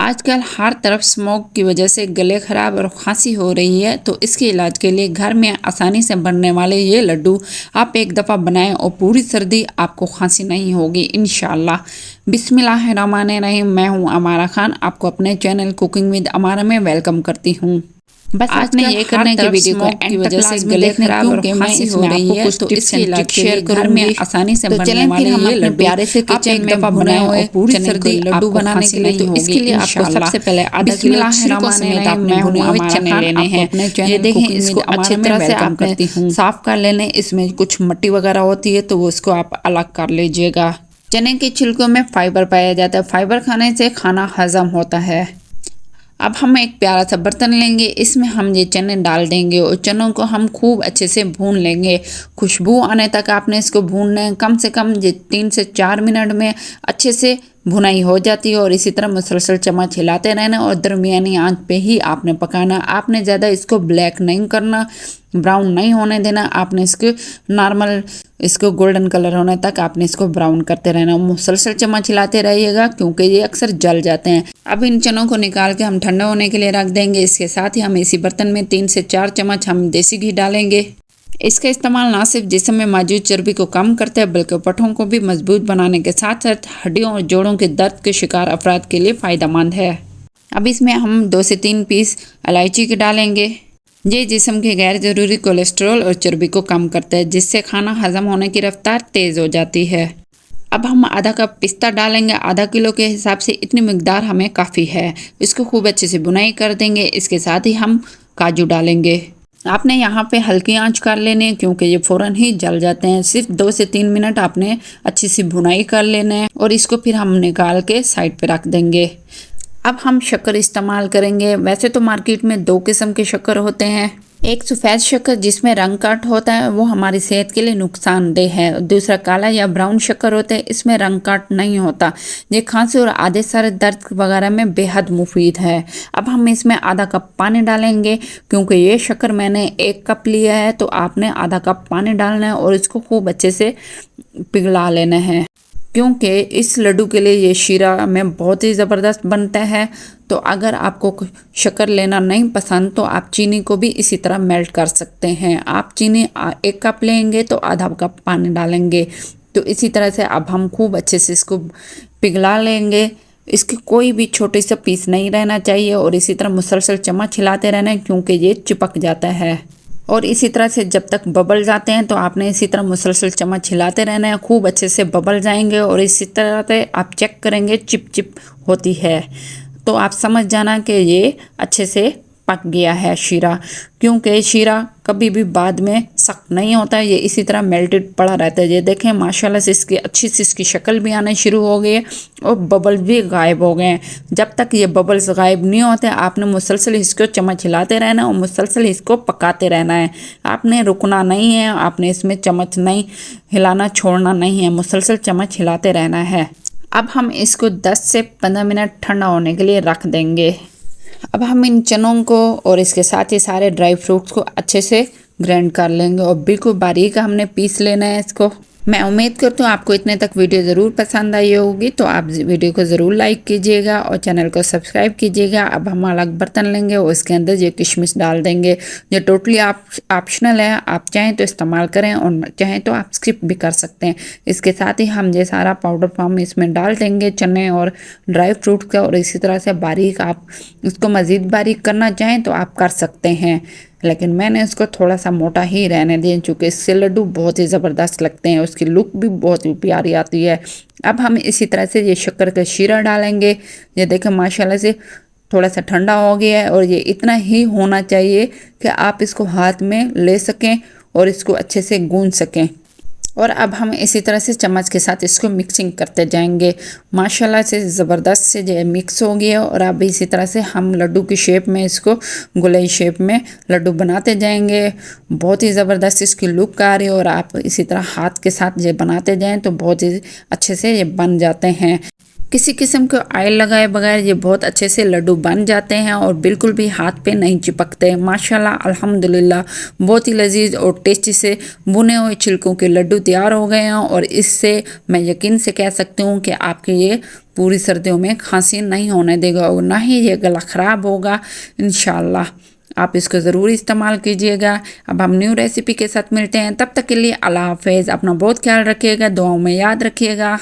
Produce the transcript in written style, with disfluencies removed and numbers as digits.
आजकल हर तरफ स्मोक की वजह से गले खराब और खांसी हो रही है, तो इसके इलाज के लिए घर में आसानी से बनने वाले ये लड्डू आप एक दफ़ा बनाएं और पूरी सर्दी आपको खांसी नहीं होगी इंशाल्लाह। बिस्मिल्लाहिर्रहमानिर्रहीम। मैं हूं अमारा खान, आपको अपने चैनल कुकिंग विद अमारा में वेलकम करती हूं। बस आपने ये करने के वीडियो को एंड की वजह से गले खराब और खांसी हो रही है, तो इसके इलाज शेयर घर में आसानी से बनने वाले ये लड्डू प्यारे से किचन में बनाए और पूरी सर्दी लड्डू बनाने के लिए, तो इसके लिए आपको सबसे पहले आधा किलो छिलकों समेत आपने भुने हुए चने लेने हैं। ये देखें, इसको अच्छी तरह से आपने साफ कर लेने। इसमें कुछ मट्टी वगैरह होती है तो वो उसको आप अलग कर लीजिएगा। चने के छिलकों में फाइबर पाया जाता है, फाइबर खाने से खाना हजम होता है। अब हम एक प्यारा सा बर्तन लेंगे, इसमें हम ये चने डाल देंगे और चनों को हम खूब अच्छे से भून लेंगे। खुशबू आने तक आपने इसको भूनना है। कम से कम ये 3 से 4 मिनट में अच्छे से भुनाई हो जाती है और इसी तरह मुसलसल चम्मच हिलाते रहना और दरमियानी आंच पे ही आपने पकाना। आपने ज़्यादा इसको ब्लैक नहीं करना, ब्राउन नहीं होने देना। आपने इसको नॉर्मल इसको गोल्डन कलर होने तक आपने इसको ब्राउन करते रहना। मुसलसल चम्मच हिलाते रहिएगा क्योंकि ये अक्सर जल जाते हैं। अब इन चनों को निकाल के हम ठंडा होने के लिए रख देंगे। इसके साथ ही हम इसी बर्तन में 3 से 4 चम्मच हम देसी घी डालेंगे। इसका इस्तेमाल ना सिर्फ जिस्म में मौजूद चर्बी को कम करता है बल्कि पट्ठों को भी मजबूत बनाने के साथ साथ हड्डियों और जोड़ों के दर्द के शिकार अफराद के लिए फ़ायदेमंद है। अब इसमें हम 2 से 3 पीस इलायची के डालेंगे। ये जिस्म के गैर ज़रूरी कोलेस्ट्रॉल और चर्बी को कम करता है, जिससे खाना हजम होने की रफ्तार तेज़ हो जाती है। अब हम आधा कप पिस्ता डालेंगे। आधा किलो के हिसाब से इतनी मिकदार हमें काफ़ी है। इसको खूब अच्छे से बुनाई कर देंगे। इसके साथ ही हम काजू डालेंगे। आपने यहाँ पे हल्की आंच कर लेने क्योंकि ये फ़ौरन ही जल जाते हैं। सिर्फ 2 से 3 मिनट आपने अच्छी सी भुनाई कर लेना है और इसको फिर हम निकाल के साइड पे रख देंगे। अब हम शक्कर इस्तेमाल करेंगे। वैसे तो मार्केट में 2 किस्म के शक्कर होते हैं। एक सफ़ेद शक्कर जिसमें रंग काट होता है, वो हमारी सेहत के लिए नुकसानदेह है। दूसरा काला या ब्राउन शक्कर होता है, इसमें रंग काट नहीं होता। ये खांसी और आधे सारे दर्द वगैरह में बेहद मुफीद है। अब हम इसमें आधा कप पानी डालेंगे क्योंकि ये शक्कर मैंने 1 कप लिया है, तो आपने आधा कप पानी डालना है और इसको खूब अच्छे से पिघला लेना है क्योंकि इस लड्डू के लिए ये शीरा में बहुत ही ज़बरदस्त बनता है। तो अगर आपको शक्कर लेना नहीं पसंद तो आप चीनी को भी इसी तरह मेल्ट कर सकते हैं। आप चीनी 1 कप लेंगे तो आधा कप पानी डालेंगे। तो इसी तरह से अब हम खूब अच्छे से इसको पिघला लेंगे। इसके कोई भी छोटे सा पीस नहीं रहना चाहिए और इसी तरह मुसलसल चम्मच हिलाते रहना है क्योंकि ये चिपक जाता है। और इसी तरह से जब तक बबल जाते हैं तो आपने इसी तरह मुसलसल चम्मच हिलाते रहना है। खूब अच्छे से बबल जाएंगे और इसी तरह से आप चेक करेंगे चिप चिप होती है तो आप समझ जाना कि ये अच्छे से पक गया है शीरा। क्योंकि शीरा कभी भी बाद में सख्त नहीं होता है, ये इसी तरह मेल्टेड पड़ा रहता है। ये देखें माशाल्लाह से इसकी अच्छी सी इसकी शक्ल भी आने शुरू हो गई है और बबल भी गायब हो गए हैं। जब तक ये बबल्स गायब नहीं होते आपने मुसलसल इसको चम्मच हिलाते रहना है और मुसलसल इसको पकाते रहना है। आपने रुकना नहीं है, आपने इसमें चम्मच नहीं हिलाना छोड़ना नहीं है, मुसलसल चम्मच हिलाते रहना है। अब हम इसको 10 से 15 मिनट ठंडा होने के लिए रख देंगे। अब हम इन चनों को और इसके साथ ही सारे ड्राई फ्रूट्स को अच्छे से ग्राइंड कर लेंगे और बिल्कुल बारीक हमने पीस लेना है इसको। मैं उम्मीद करती हूँ आपको इतने तक वीडियो ज़रूर पसंद आई होगी, तो आप वीडियो को ज़रूर लाइक कीजिएगा और चैनल को सब्सक्राइब कीजिएगा। अब हम अलग बर्तन लेंगे और इसके अंदर ये किशमिश डाल देंगे। ये टोटली ऑप्शनल है, आप चाहें तो इस्तेमाल करें और चाहें तो आप स्किप भी कर सकते हैं। इसके साथ ही हम ये सारा पाउडर फॉर्म इसमें डाल देंगे चने और ड्राई फ्रूट का और इसी तरह से बारीक आप इसको मज़ीद बारीक करना चाहें तो आप कर सकते हैं, लेकिन मैंने इसको थोड़ा सा मोटा ही रहने दिया क्योंकि इससे लड्डू बहुत ही ज़बरदस्त लगते हैं, उसकी लुक भी बहुत ही प्यारी आती है। अब हम इसी तरह से ये शक्कर का शीरा डालेंगे। ये देखें माशाल्लाह से थोड़ा सा ठंडा हो गया है और ये इतना ही होना चाहिए कि आप इसको हाथ में ले सकें और इसको अच्छे से गूंद सकें। और अब हम इसी तरह से चम्मच के साथ इसको मिक्सिंग करते जाएंगे। माशाल्लाह से ज़बरदस्त से जो मिक्स हो गया और अब इसी तरह से हम लड्डू की शेप में इसको गोलाई शेप में लड्डू बनाते जाएंगे। बहुत ही ज़बरदस्त इसकी लुक आ रही है और आप इसी तरह हाथ के साथ ये बनाते जाएं तो बहुत ही अच्छे से ये बन जाते हैं। किसी किस्म के ऑयल लगाए बगैर ये बहुत अच्छे से लड्डू बन जाते हैं और बिल्कुल भी हाथ पे नहीं चिपकते। माशाल्लाह अल्हम्दुलिल्लाह बहुत ही लजीज और टेस्टी से भुने हुए छिलकों के लड्डू तैयार हो गए हैं और इससे मैं यकीन से कह सकती हूँ कि आपके ये पूरी सर्दियों में खांसी नहीं होने देगा और ना ही ये गला ख़राब होगा इंशाल्लाह। आप इसको ज़रूर इस्तेमाल कीजिएगा। अब हम न्यू रेसिपी के साथ मिलते हैं, तब तक के लिए अल्लाह हाफ़िज़। अपना बहुत ख्याल रखिएगा, दुआओं में याद रखिएगा।